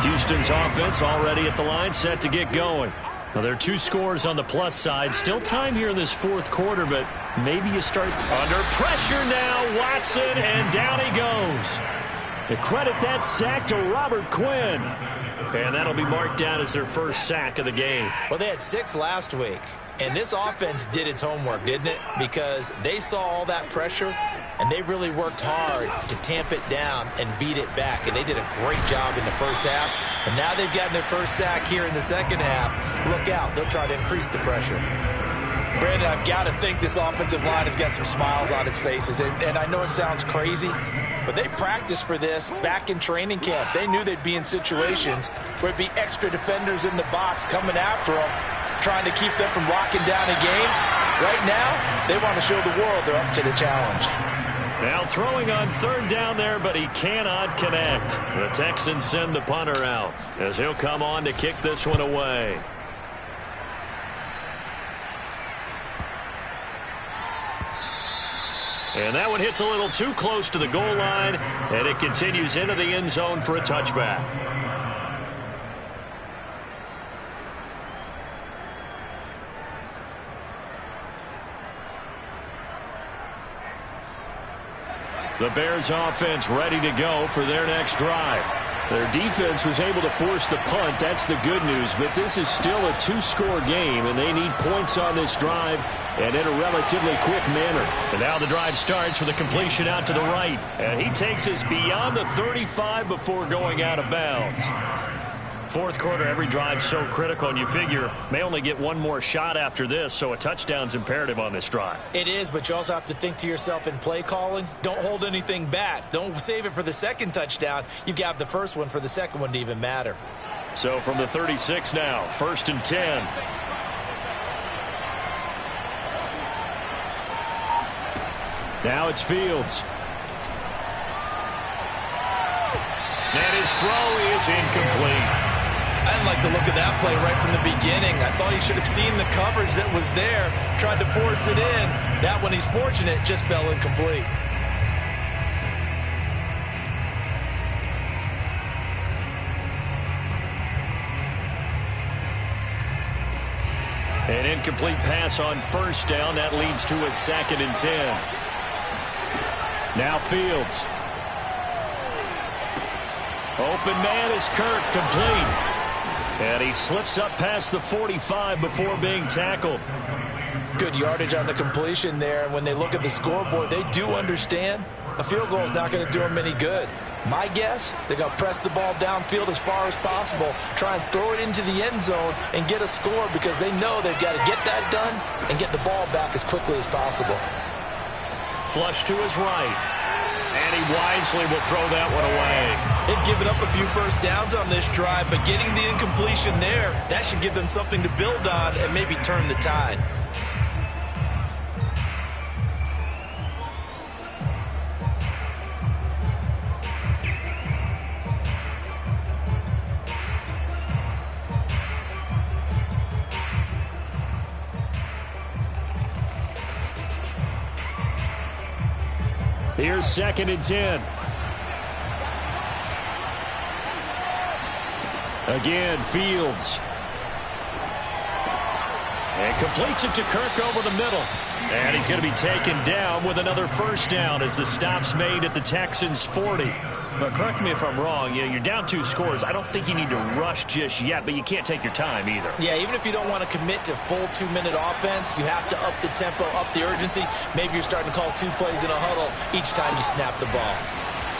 Houston's offense already at the line, set to get going. Now, there are 2 scores on the plus side. Still time here in this 4th quarter, but maybe you start under pressure now. Watson, and down he goes. To credit that sack to Robert Quinn. And that'll be marked down as their first sack of the game. Well, they had 6 last week, and this offense did its homework, didn't it? Because they saw all that pressure, and they really worked hard to tamp it down and beat it back. And they did a great job in the first half. But now they've gotten their first sack here in the second half. Look out. They'll try to increase the pressure. Brandon, I've got to think this offensive line has got some smiles on its faces. And I know it sounds crazy, but they practiced for this back in training camp. They knew they'd be in situations where it'd be extra defenders in the box coming after them, trying to keep them from locking down a game. Right now, they want to show the world they're up to the challenge. Now throwing on 3rd down there, but he cannot connect. The Texans send the punter out as he'll come on to kick this one away. And that one hits a little too close to the goal line, and it continues into the end zone for a touchback. The Bears offense ready to go for their next drive. Their defense was able to force the punt. That's the good news. But this is still a 2-score game, and they need points on this drive and in a relatively quick manner. And now the drive starts with a completion out to the right. And he takes us beyond the 35 before going out of bounds. 4th quarter, every drive so critical, and you figure may only get one more shot after this, so a touchdown's imperative on this drive. It is, but you also have to think to yourself in play calling, don't hold anything back. Don't save it for the second touchdown. You've got the first one for the second one to even matter. So from the 36 now, 1st and 10. Now it's Fields. And his throw is incomplete. I didn't like the look of that play right from the beginning. I thought he should have seen the coverage that was there, tried to force it in. That one, he's fortunate, just fell incomplete. An incomplete pass on 1st down. That leads to a 2nd and 10. Now Fields. Open man is Kirk, complete. And he slips up past the 45 before being tackled. Good yardage on the completion there. And when they look at the scoreboard, they do understand a field goal is not going to do them any good. My guess, they're going to press the ball downfield as far as possible, try and throw it into the end zone and get a score because they know they've got to get that done and get the ball back as quickly as possible. Flush to his right. And he wisely will throw that one away. They've given up a few first downs on this drive, but getting the incompletion there, that should give them something to build on and maybe turn the tide. Here's 2nd and 10. Again, Fields. And completes it to Kirk over the middle. And he's going to be taken down with another first down as the stop's made at the Texans' 40. But correct me if I'm wrong, you're down 2 scores. I don't think you need to rush just yet, but you can't take your time either. Yeah, even if you don't want to commit to full 2-minute offense, you have to up the tempo, up the urgency. Maybe you're starting to call 2 plays in a huddle each time you snap the ball.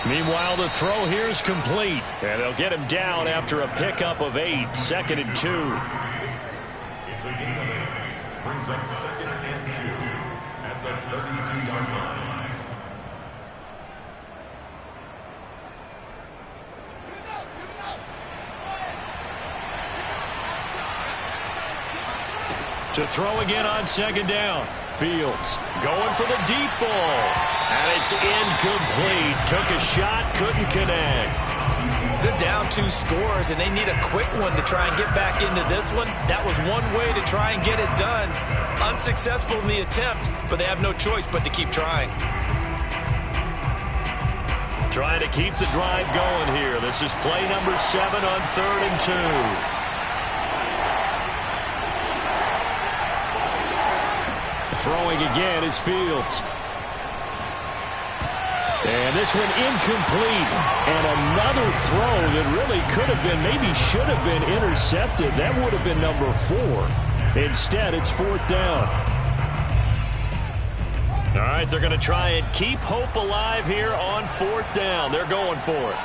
Meanwhile, the throw here is complete. And they'll get him down after a pickup of 8, 2nd and 2. It's a gain of 8. Brings up 2nd and 2 at the 32-yard line. To throw again on 2nd down. Fields going for the deep ball. And it's incomplete. Took a shot, couldn't connect. They're down 2 scores, and they need a quick one to try and get back into this one. That was one way to try and get it done. Unsuccessful in the attempt, but they have no choice but to keep trying. Trying to keep the drive going here. This is play number 7 on 3rd and 2. Throwing again is Fields. And this one incomplete. And another throw that really could have been, maybe should have been intercepted. That would have been number 4. Instead, it's 4th down. All right, they're going to try and keep hope alive here on 4th down. They're going for it.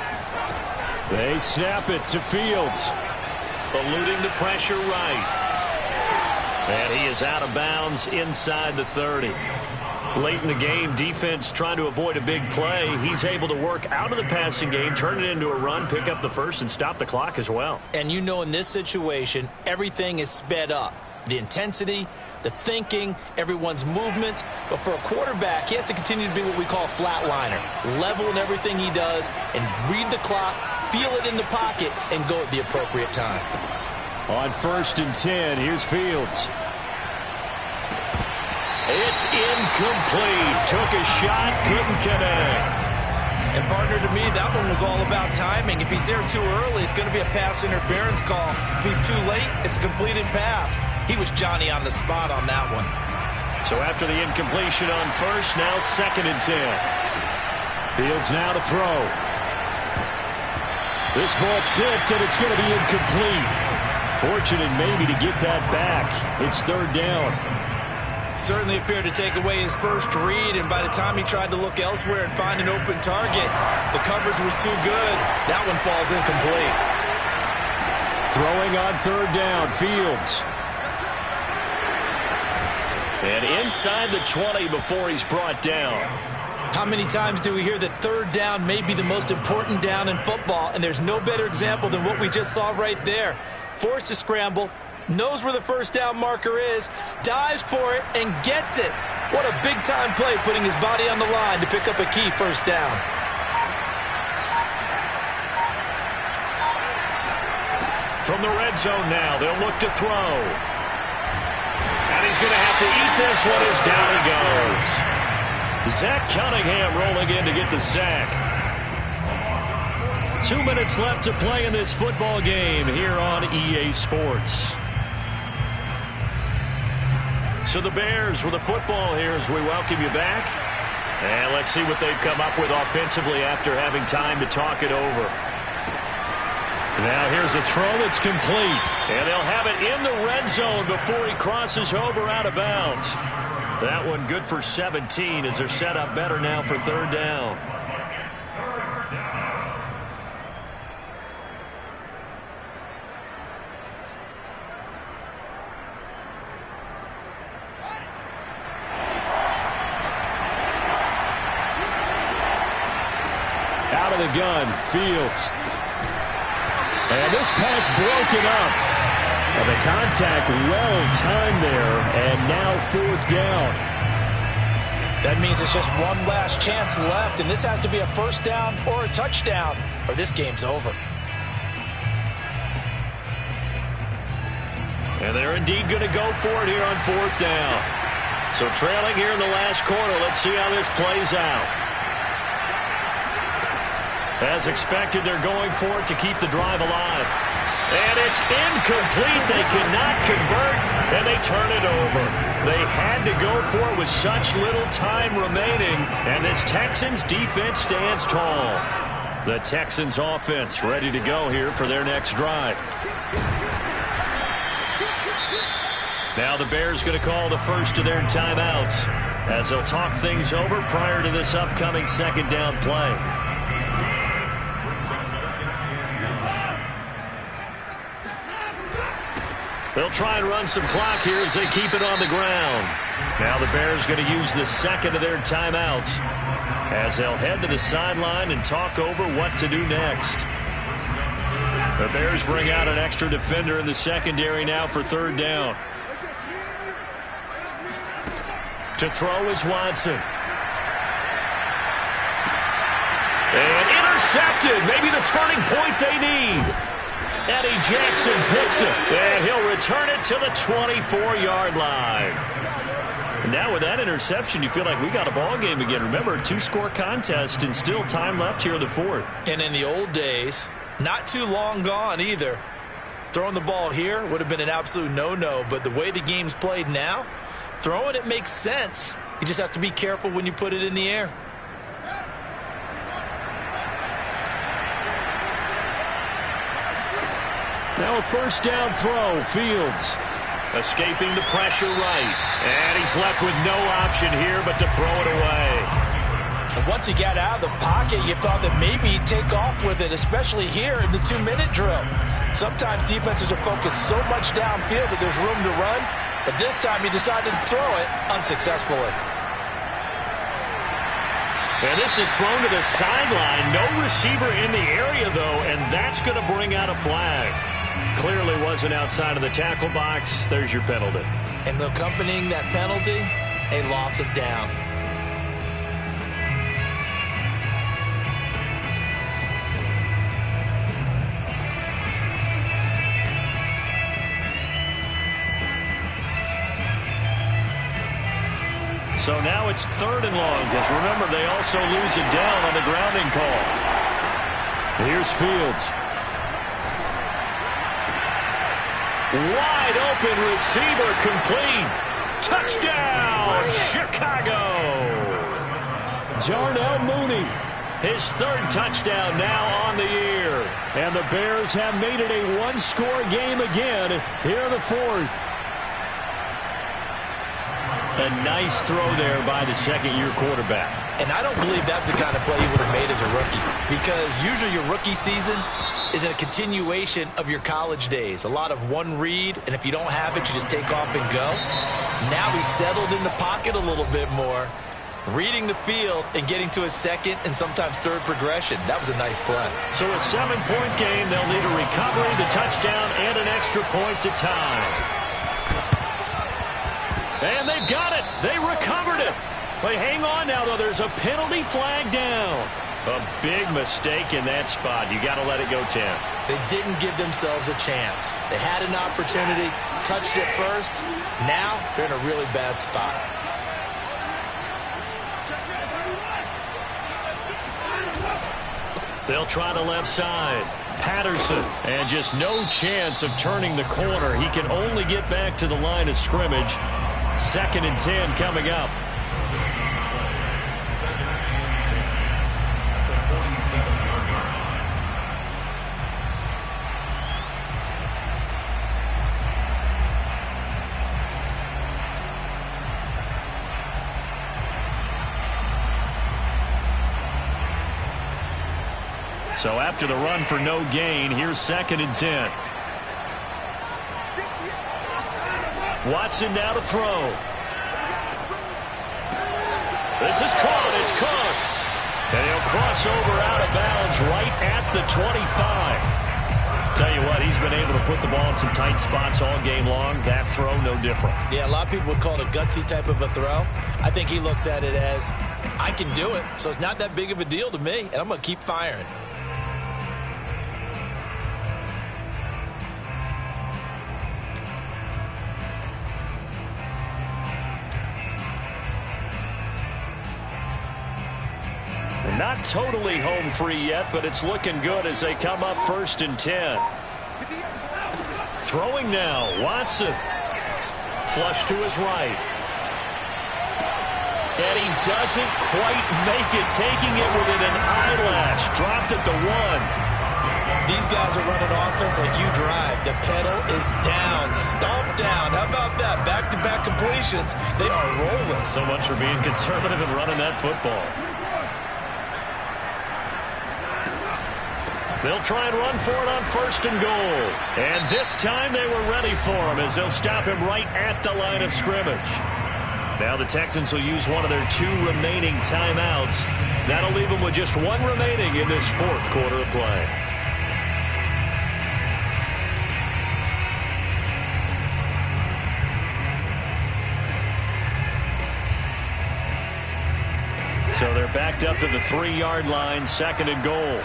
They snap it to Fields. Eluding the pressure right. And he is out of bounds inside the 30. Late in the game, defense trying to avoid a big play. He's able to work out of the passing game, turn it into a run, pick up the first, and stop the clock as well. And you know in this situation, everything is sped up. The intensity, the thinking, everyone's movements. But for a quarterback, he has to continue to be what we call a flatliner. Level in everything he does and read the clock, feel it in the pocket, and go at the appropriate time. On 1st and 10, here's Fields. It's incomplete. Took a shot, couldn't connect. And partner, to me, that one was all about timing. If he's there too early, it's going to be a pass interference call. If he's too late, it's a completed pass. He was Johnny on the spot on that one. So after the incompletion on 1st, now 2nd and 10. Fields now to throw. This ball tipped, and it's going to be incomplete. Fortunate maybe to get that back. It's 3rd down. Certainly appeared to take away his first read, and by the time he tried to look elsewhere and find an open target, the coverage was too good. That one falls incomplete. Throwing on 3rd down, Fields. And inside the 20 before he's brought down. How many times do we hear that 3rd down may be the most important down in football, and there's no better example than what we just saw right there. Forced to scramble, knows where the first down marker is, dives for it, and gets it. What a big-time play, putting his body on the line to pick up a key first down. From the red zone now, they'll look to throw. And he's going to have to eat this one as down he goes. Zach Cunningham rolling in to get the sack. 2 minutes left to play in this football game here on EA Sports. So the Bears with a football here as we welcome you back. And let's see what they've come up with offensively after having time to talk it over. Now here's a throw that's complete. And they'll have it in the red zone before he crosses over out of bounds. That one good for 17 as they're set up better now for 3rd down. Out of the gun, Fields. And this pass broken up. And the contact well timed there, and now 4th down. That means it's just one last chance left, and this has to be a first down or a touchdown, or this game's over. And they're indeed going to go for it here on 4th down. So trailing here in the last quarter, let's see how this plays out. As expected, they're going for it to keep the drive alive. And it's incomplete. They cannot convert, and they turn it over. They had to go for it with such little time remaining, and this Texans defense stands tall. The Texans offense ready to go here for their next drive. Now the Bears going to call the first of their timeouts as they'll talk things over prior to this upcoming second down play. They'll try and run some clock here as they keep it on the ground. Now the Bears going to use the second of their timeouts as they'll head to the sideline and talk over what to do next. The Bears bring out an extra defender in the secondary now for third down. To throw is Watson. And intercepted. Maybe the turning point they need. Eddie Jackson picks it, and he'll return it to the 24-yard line. And now with that interception, you feel like we got a ball game again. Remember, a two-score contest and still time left here in the fourth. And in the old days, not too long gone either, throwing the ball here would have been an absolute no-no. But the way the game's played now, throwing it makes sense. You just have to be careful when you put it in the air. Now a first down throw, Fields. Escaping the pressure right. And he's left with no option here but to throw it away. And once he got out of the pocket, you thought that maybe he'd take off with it, especially here in the 2-minute drill. Sometimes defenses are focused so much downfield that there's room to run, but this time he decided to throw it unsuccessfully. And this is thrown to the sideline. No receiver in the area, though, and that's going to bring out a flag. Clearly wasn't outside of the tackle box. There's your penalty. And accompanying that penalty, a loss of down. So now it's third and long, because remember, they also lose it down on the grounding call. Here's Fields. Wide open receiver, complete. Touchdown, Chicago. Darnell Mooney, his third touchdown now on the year. And the Bears have made it a one-score game again here in the fourth. A nice throw there by the second-year quarterback. And I don't believe that's the kind of play he would have made as a rookie, because usually your rookie season is a continuation of your college days. A lot of one read, and if you don't have it, you just take off and go. Now he's settled in the pocket a little bit more, reading the field and getting to his second and sometimes third progression. That was a nice play. So a 7-point game, they'll need a recovery, the touchdown, and an extra point to tie. And they've got it. They recovered it. But hang on now, though. There's a penalty flag down. A big mistake in that spot. You got to let it go, Tim. They didn't give themselves a chance. They had an opportunity, touched it first. Now they're in a really bad spot. They'll try the left side. Patterson, and just no chance of turning the corner. He can only get back to the line of scrimmage. 2nd and 10 coming up. So after the run for no gain, here's 2nd and 10. Watson now to throw. This is caught. It's Cooks. And he'll cross over out of bounds right at the 25. Tell you what, he's been able to put the ball in some tight spots all game long. That throw, no different. Yeah, a lot of people would call it a gutsy type of a throw. I think he looks at it as, I can do it, so it's not that big of a deal to me, and I'm going to keep firing. Not totally home free yet, but it's looking good as they come up 1st and 10. Throwing now, Watson. Flush to his right. And he doesn't quite make it, taking it within an eyelash. Dropped at the 1. These guys are running offense like you drive. The pedal is down, stomped down. How about that? Back-to-back completions. They are rolling. So much for being conservative and running that football. They'll try and run for it on 1st and goal. And this time they were ready for him as they'll stop him right at the line of scrimmage. Now the Texans will use one of their 2 remaining timeouts. That'll leave them with just 1 remaining in this 4th quarter of play. So they're backed up to the 3-yard line, 2nd and goal.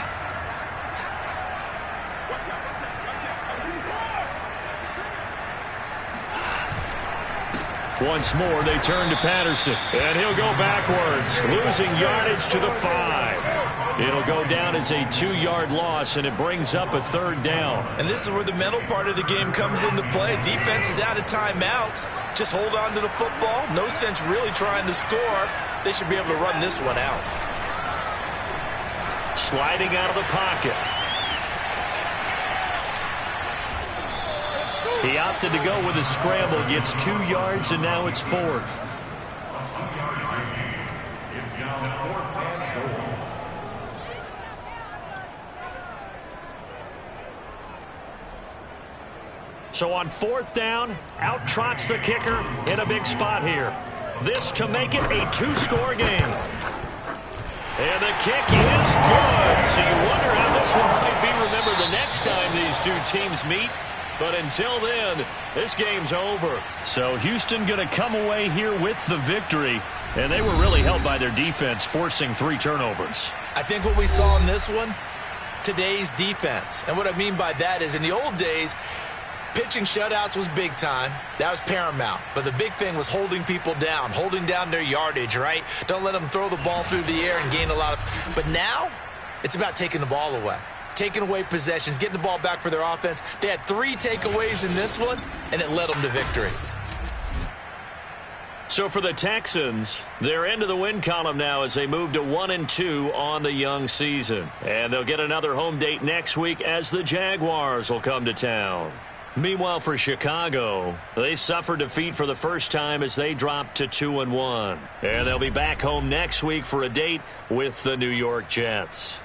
Once more, they turn to Patterson. And he'll go backwards, losing yardage to the 5. It'll go down as a 2-yard loss, and it brings up a 3rd down. And this is where the mental part of the game comes into play. Defense is out of timeouts. Just hold on to the football. No sense really trying to score. They should be able to run this one out. Sliding out of the pocket. He opted to go with a scramble, gets 2 yards, and now it's 4th. It's now 4th and goal. So on 4th down, out trots the kicker in a big spot here. This to make it a 2-score game. And the kick is good. So you wonder how this one might be remembered the next time these 2 teams meet. But until then, this game's over. So Houston going to come away here with the victory. And they were really helped by their defense, forcing 3 turnovers. I think what we saw in this one, today's defense. And what I mean by that is in the old days, pitching shutouts was big time. That was paramount. But the big thing was holding people down, holding down their yardage, right? Don't let them throw the ball through the air and gain a lot of. But now, it's about taking the ball away. Taking away possessions, getting the ball back for their offense. They had 3 takeaways in this one, and it led them to victory. So for the Texans, they're into the win column now as they move to 1-2 on the young season. And they'll get another home date next week as the Jaguars will come to town. Meanwhile, for Chicago, they suffered defeat for the first time as they dropped to 2-1. And they'll be back home next week for a date with the New York Jets.